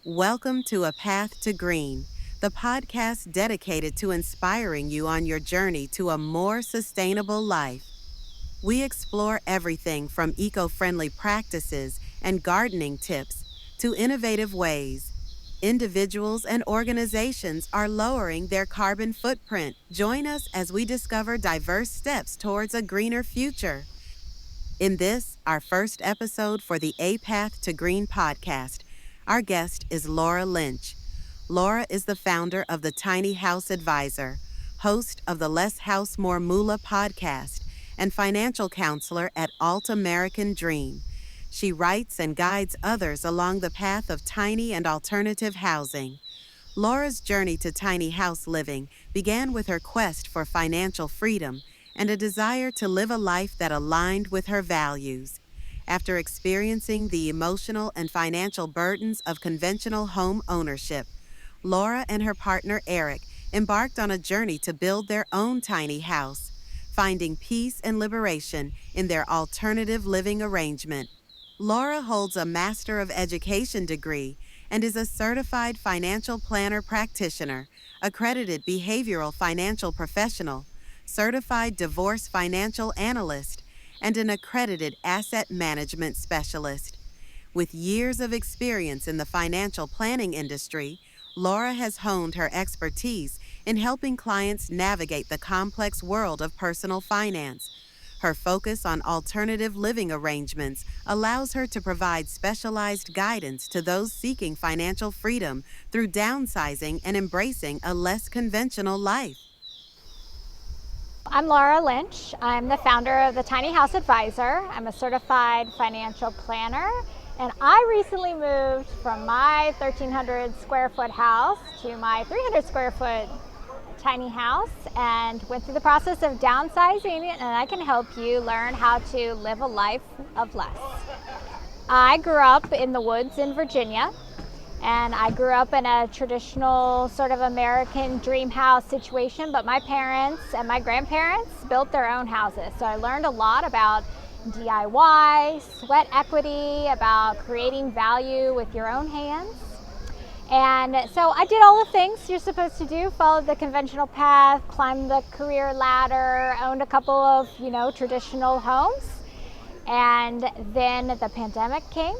Welcome to A Path to Green, the podcast dedicated to inspiring you on your journey to a more sustainable life. We explore everything from eco-friendly practices and gardening tips to innovative ways individuals and organizations are lowering their carbon footprint. Join us as we discover diverse steps towards a greener future. In this, our first episode for the A Path to Green podcast, our guest is Laura Lynch. Laura is the founder of the Tiny House Advisor, host of the Less House More Moolah podcast, and financial counselor at Alt American Dream. She writes and guides others along the path of tiny and alternative housing. Laura's journey to tiny house living began with her quest for financial freedom and a desire to live a life that aligned with her values. After experiencing the emotional and financial burdens of conventional home ownership, Laura and her partner Eric embarked on a journey to build their own tiny house, finding peace and liberation in their alternative living arrangement. Laura holds a Master of Education degree and is a certified financial planner practitioner, accredited behavioral financial professional, certified divorce financial analyst, and an accredited asset management specialist. With years of experience in the financial planning industry, Laura has honed her expertise in helping clients navigate the complex world of personal finance. Her focus on alternative living arrangements allows her to provide specialized guidance to those seeking financial freedom through downsizing and embracing a less conventional life. I'm Laura Lynch. I'm the founder of the Tiny House Advisor. I'm a certified financial planner, and I recently moved from my 1,300 square foot house to my 300 square foot tiny house and went through the process of downsizing, and I can help you learn how to live a life of less. I grew up in the woods in Virginia, and I grew up in a traditional sort of American dream house situation, but my parents and my grandparents built their own houses. So I learned a lot about DIY, sweat equity, about creating value with your own hands. And so I did all the things you're supposed to do, followed the conventional path, climbed the career ladder, owned a couple of, traditional homes. And then the pandemic came.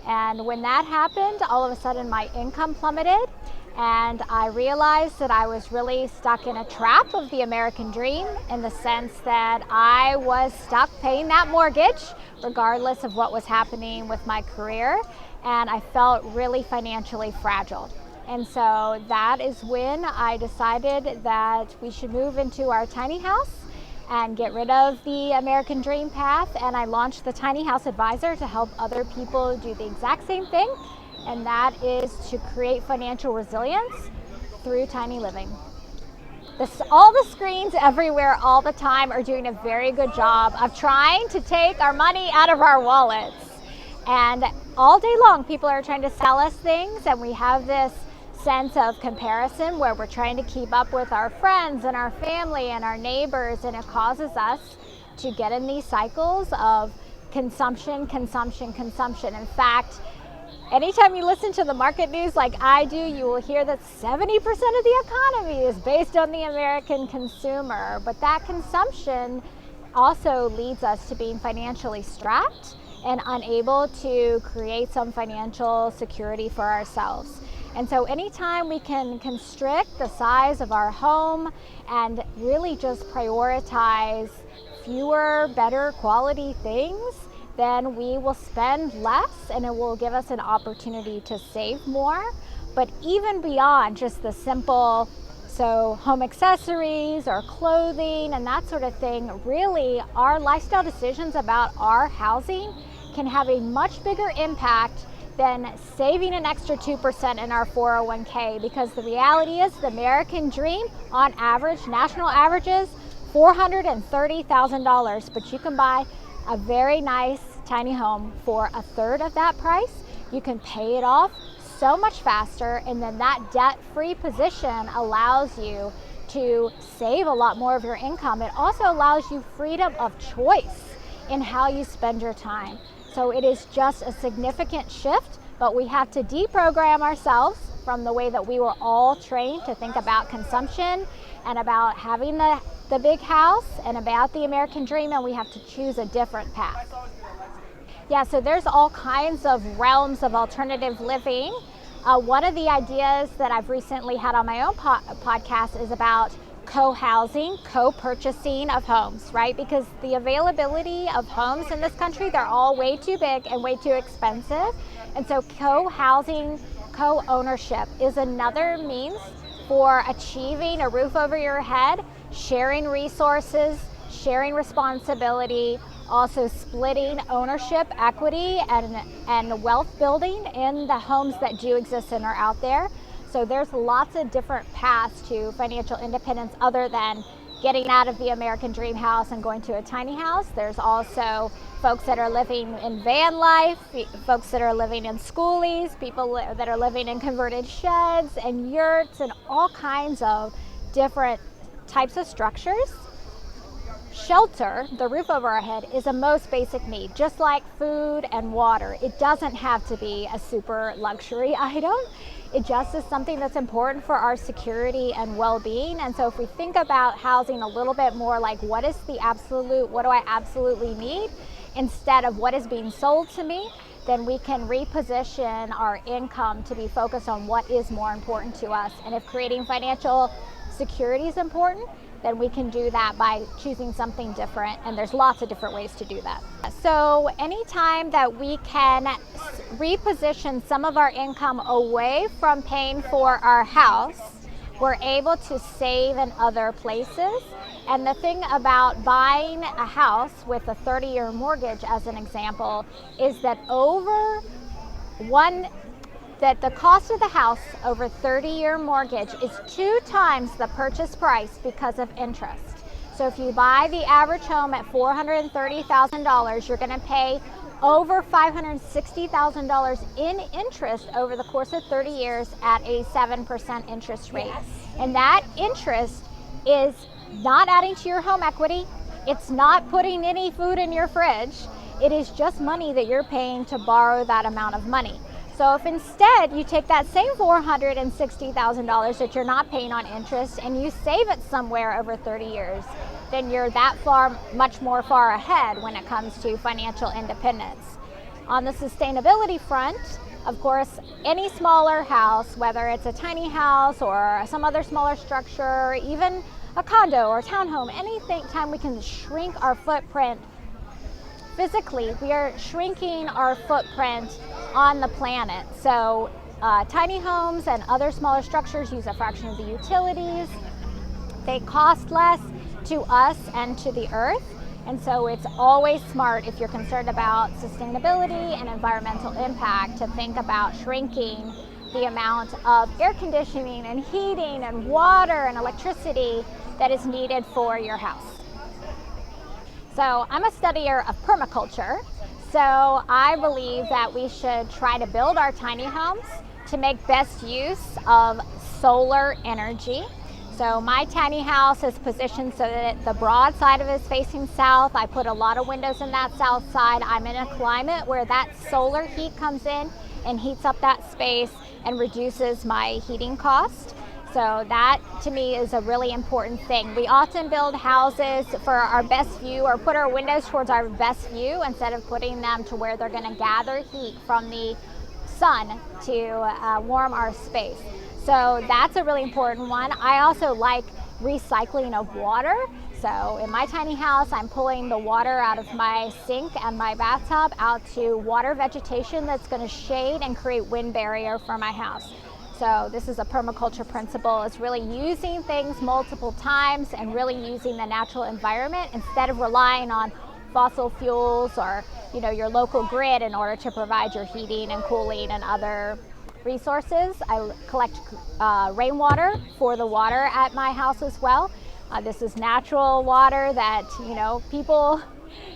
And when that happened, all of a sudden my income plummeted, and I realized that I was really stuck in a trap of the American dream, in the sense that I was stuck paying that mortgage regardless of what was happening with my career, and I felt really financially fragile. And so that is when I decided that we should move into our tiny house and get rid of the American dream path, and I launched the Tiny House Advisor to help other people do the exact same thing, and that is to create financial resilience through tiny living. All the screens everywhere all the time are doing a very good job of trying to take our money out of our wallets, and all day long people are trying to sell us things, and we have this sense of comparison where we're trying to keep up with our friends and our family and our neighbors, and it causes us to get in these cycles of consumption. In fact, anytime you listen to the market news like I do, you will hear that 70% of the economy is based on the American consumer, but that consumption also leads us to being financially strapped and unable to create some financial security for ourselves. And so anytime we can constrict the size of our home and really just prioritize fewer, better quality things, then we will spend less, and it will give us an opportunity to save more. But even beyond just the simple, so home accessories or clothing and that sort of thing, really our lifestyle decisions about our housing can have a much bigger impact than saving an extra 2% in our 401k, because the reality is the American dream, on average, national averages $430,000, but you can buy a very nice tiny home for a third of that price. You can pay it off so much faster, and then that debt-free position allows you to save a lot more of your income. It also allows you freedom of choice in how you spend your time. So it is just a significant shift but we have to deprogram ourselves from the way that we were all trained to think about consumption and about having the big house and about the American dream, and we have to choose a different path. Yeah, so there's all kinds of realms of alternative living. One of the ideas that I've recently had on my own podcast is about co-housing, co-purchasing of homes, right? Because the availability of homes in this country, they're all way too big and way too expensive. And so co-housing, co-ownership is another means for achieving a roof over your head, sharing resources, sharing responsibility, also splitting ownership, equity, and wealth building in the homes that do exist and are out there. So there's lots of different paths to financial independence other than getting out of the American dream house and going to a tiny house. There's also folks that are living in van life, folks that are living in schoolies, people that are living in converted sheds and yurts and all kinds of different types of structures. Shelter, the roof over our head, is a most basic need, just like food and water. It doesn't have to be a super luxury item. It just is something that's important for our security and well-being. And so if we think about housing a little bit more like what do I absolutely need, instead of what is being sold to me, then we can reposition our income to be focused on what is more important to us. And if creating financial security is important, then we can do that by choosing something different, and there's lots of different ways to do that. So anytime that we can reposition some of our income away from paying for our house, we're able to save in other places. And the thing about buying a house with a 30-year mortgage, as an example, is that the cost of the house over 30-year mortgage is 2 times the purchase price because of interest. So if you buy the average home at $430,000, you're going to pay over $560,000 in interest over the course of 30 years at a 7% interest rate. Yes. And that interest is not adding to your home equity. It's not putting any food in your fridge. It is just money that you're paying to borrow that amount of money. So if instead you take that same $460,000 that you're not paying on interest and you save it somewhere over 30 years, then you're much more far ahead when it comes to financial independence. On the sustainability front, of course, any smaller house, whether it's a tiny house or some other smaller structure, even a condo or a townhome, anytime we can shrink our footprint physically, we are shrinking our footprint on the planet. So tiny homes and other smaller structures use a fraction of the utilities. They cost less to us and to the earth. And so it's always smart, if you're concerned about sustainability and environmental impact, to think about shrinking the amount of air conditioning and heating and water and electricity that is needed for your house. So I'm a studier of permaculture, so I believe that we should try to build our tiny homes to make best use of solar energy. So my tiny house is positioned so that the broad side of it is facing south. I put a lot of windows in that south side. I'm in a climate where that solar heat comes in and heats up that space and reduces my heating cost. So that, to me, is a really important thing. We often build houses for our best view or put our windows towards our best view instead of putting them to where they're going to gather heat from the sun to warm our space. So that's a really important one. I also like recycling of water. So in my tiny house, I'm pulling the water out of my sink and my bathtub out to water vegetation that's going to shade and create wind barrier for my house. So this is a permaculture principle. It's really using things multiple times and really using the natural environment instead of relying on fossil fuels or your local grid in order to provide your heating and cooling and other resources. I collect rainwater for the water at my house as well. This is natural water that people,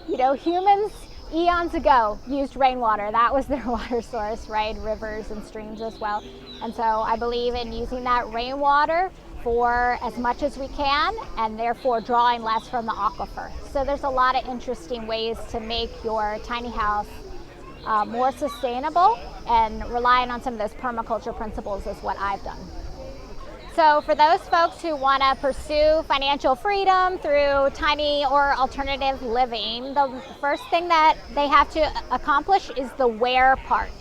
humans eons ago used rainwater. That was their water source, right? Rivers and streams as well. And so I believe in using that rainwater for as much as we can and therefore drawing less from the aquifer. So there's a lot of interesting ways to make your tiny house more sustainable, and relying on some of those permaculture principles is what I've done. So for those folks who want to pursue financial freedom through tiny or alternative living, the first thing that they have to accomplish is the where part,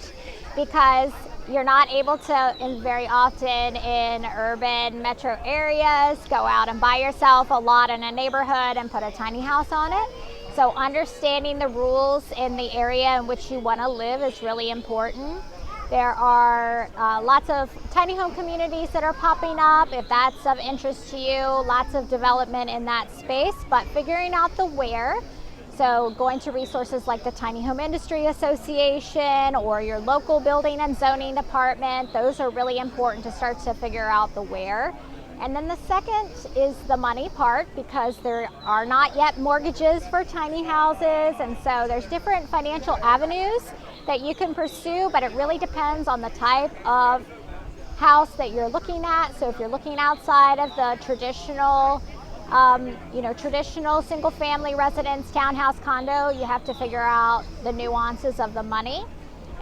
because you're not able to very often in urban metro areas go out and buy yourself a lot in a neighborhood and put a tiny house on it. So understanding the rules in the area in which you want to live is really important. There are lots of tiny home communities that are popping up if that's of interest to you, lots of development in that space, but figuring out the where. So going to resources like the Tiny Home Industry Association or your local building and zoning department, those are really important to start to figure out the where. And then the second is the money part, because there are not yet mortgages for tiny houses, and so there's different financial avenues that you can pursue, but it really depends on the type of house that you're looking at. So if you're looking outside of the traditional traditional single family residence, townhouse, condo, you have to figure out the nuances of the money.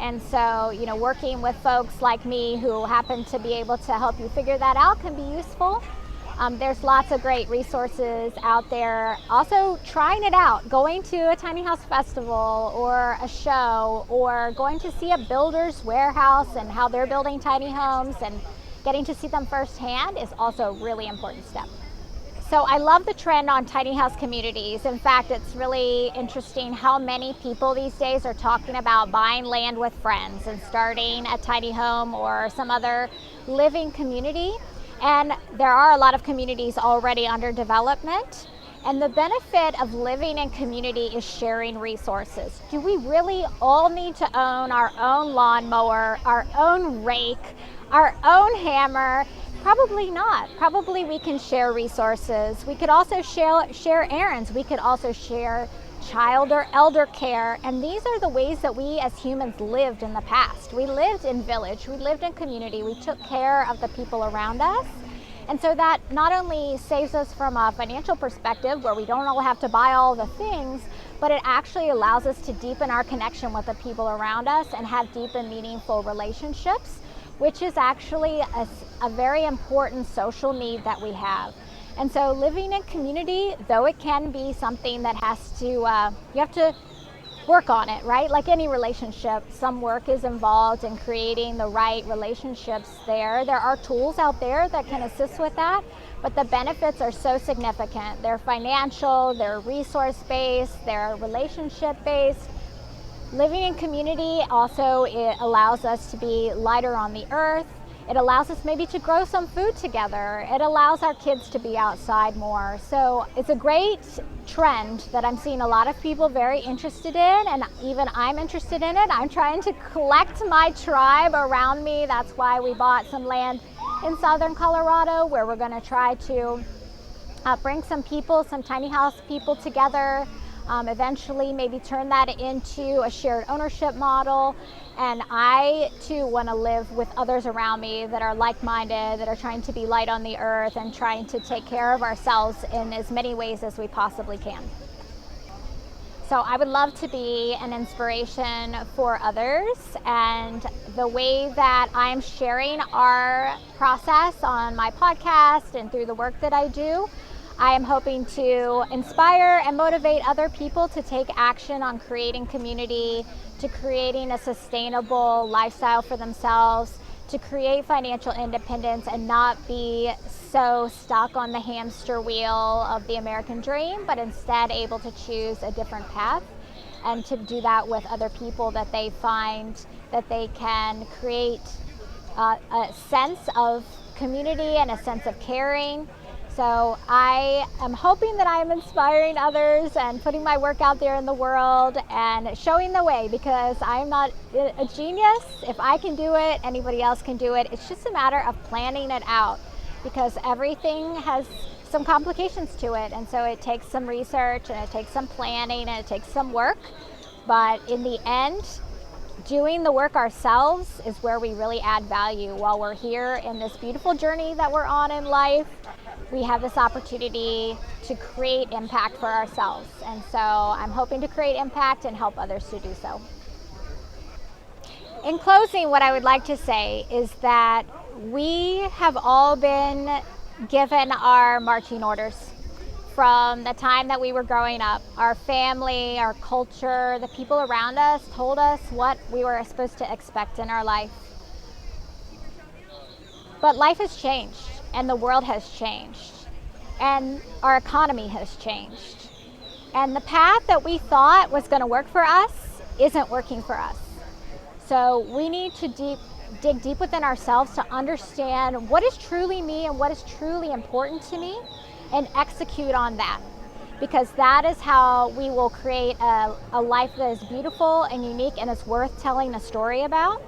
And so, working with folks like me who happen to be able to help you figure that out can be useful. There's lots of great resources out there. Also, trying it out, going to a tiny house festival or a show, or going to see a builder's warehouse and how they're building tiny homes and getting to see them firsthand is also a really important step. So I love the trend on tiny house communities. In fact, it's really interesting how many people these days are talking about buying land with friends and starting a tiny home or some other living community. And there are a lot of communities already under development. And the benefit of living in community is sharing resources. Do we really all need to own our own lawnmower, our own rake, our own hammer? Probably not. Probably we can share resources. We could also share errands. We could also share child or elder care. And these are the ways that we as humans lived in the past. We lived in village. We lived in community. We took care of the people around us. And so that not only saves us from a financial perspective where we don't all have to buy all the things, but it actually allows us to deepen our connection with the people around us and have deep and meaningful relationships, which is actually a very important social need that we have. And so living in community, though it can be something that you have to work on it, right? Like any relationship, some work is involved in creating the right relationships there. There are tools out there that can assist with that, but the benefits are so significant. They're financial, they're resource-based, they're relationship-based. Living in community also, it allows us to be lighter on the earth. It allows us maybe to grow some food together. It allows our kids to be outside more. So it's a great trend that I'm seeing a lot of people very interested in, and even I'm interested in it. I'm trying to collect my tribe around me. That's why we bought some land in southern Colorado, where we're going to try to bring some people, some tiny house people together. Eventually maybe turn that into a shared ownership model. And I too want to live with others around me that are like-minded, that are trying to be light on the earth and trying to take care of ourselves in as many ways as we possibly can. So I would love to be an inspiration for others, and the way that I'm sharing our process on my podcast and through the work that I do, I am hoping to inspire and motivate other people to take action on creating community, to creating a sustainable lifestyle for themselves, to create financial independence and not be so stuck on the hamster wheel of the American dream, but instead able to choose a different path, and to do that with other people that they find that they can create a sense of community and a sense of caring. So I am hoping that I am inspiring others and putting my work out there in the world and showing the way, because I'm not a genius. If I can do it, anybody else can do it. It's just a matter of planning it out, because everything has some complications to it. And so it takes some research, and it takes some planning, and it takes some work. But in the end, doing the work ourselves is where we really add value. While we're here in this beautiful journey that we're on in life, we have this opportunity to create impact for ourselves. And so I'm hoping to create impact and help others to do so. In closing, what I would like to say is that we have all been given our marching orders from the time that we were growing up. Our family, our culture, the people around us told us what we were supposed to expect in our life. But life has changed, and the world has changed, and our economy has changed. And the path that we thought was going to work for us isn't working for us. So we need to dig deep within ourselves to understand what is truly me and what is truly important to me, and execute on that. Because that is how we will create a life that is beautiful and unique and is worth telling a story about.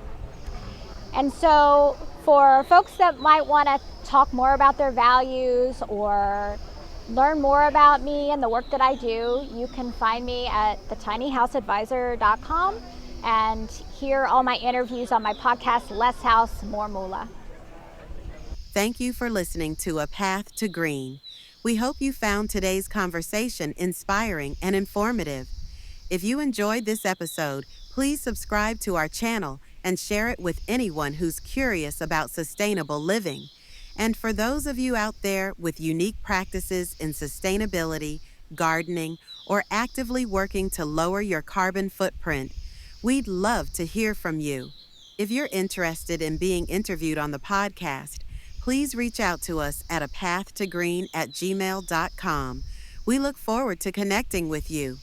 And so for folks that might want to talk more about their values or learn more about me and the work that I do, you can find me at thetinyhouseadvisor.com and hear all my interviews on my podcast, Less House, More Moolah. Thank you for listening to A Path to Green. We hope you found today's conversation inspiring and informative. If you enjoyed this episode, please subscribe to our channel and share it with anyone who's curious about sustainable living. And for those of you out there with unique practices in sustainability, gardening, or actively working to lower your carbon footprint, we'd love to hear from you. If you're interested in being interviewed on the podcast, please reach out to us at apath2green@gmail.com. We look forward to connecting with you.